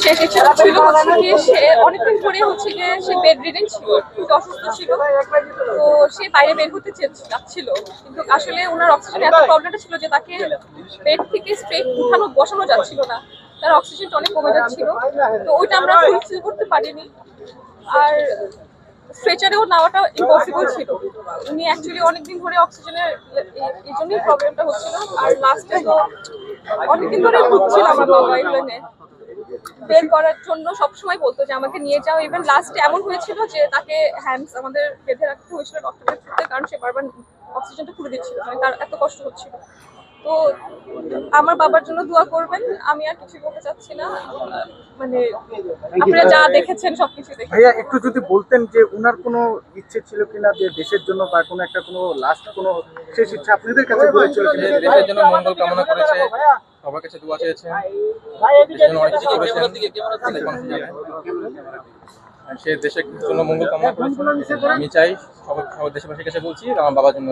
সে যেটা ছিল হচ্ছে গিয়ে সে অনেকদিন ধরে হচ্ছে গিয়ে সে বেড রিডেন ছিল, একটু অসুস্থ ছিল। তো সে বাইরে বের হতে চাচ্ছিল, কিন্তু আসলে ওনার অক্সিজেন এত প্রবলেমটা ছিল যে তাকে বেড থেকে স্ট্রেট উঠানো বসানো যাচ্ছিল না, তার অক্সিজেনটা অনেক কমে যাচ্ছিল। তো ওইটা আমরা ফুলফিল করতে পারিনি, আর স্ট্রেচারেও নেওয়াটা ইম্পসিবল ছিল। উনি অ্যাকচুয়ালি অনেকদিন ধরে অক্সিজেনের এই জন্যই প্রবলেমটা হচ্ছিল। আর লাস্টে তো অনেকদিন ধরে ভুগছিল আমার বাবা এগুলো নিয়ে। বের করার জন্য সবসময় বলতো যে আমাকে নিয়ে যাও। ইভেন লাস্টে এমন হয়েছিল যে তাকে হ্যান্ডস আমাদের বেঁধে রাখতে হয়েছিল ডক্টরের থ্রুতে, কারণ সে বারবার অক্সিজেনটা খুলে দিচ্ছিল, মানে তার এত কষ্ট হচ্ছিল। তো আমার বাবার জন্য দোয়া করবেন, আমি আর কিছু বলতে চাচ্ছি না। মানে আপনারা যা দেখেছেন সবকিছু দেখে। ভাইয়া একটু যদি বলতেন যে উনার কোনো ইচ্ছে ছিল কিনা যে দেশের জন্য বা কোনো একটা কোনো লাস্ট কোনো শেষ ইচ্ছা আপনাদের কাছে করেছিল কিনা? দেশের জন্য মঙ্গল কামনা করেছে, সবার কাছে দোয়া চেয়েছে, দেশের জন্য অনেক কিছু করেছেন। সে দেশের জন্য মঙ্গল কামনা করেছে। আমি চাই সবার দেশবাসীর কাছে বলছি আমার বাবার জন্য।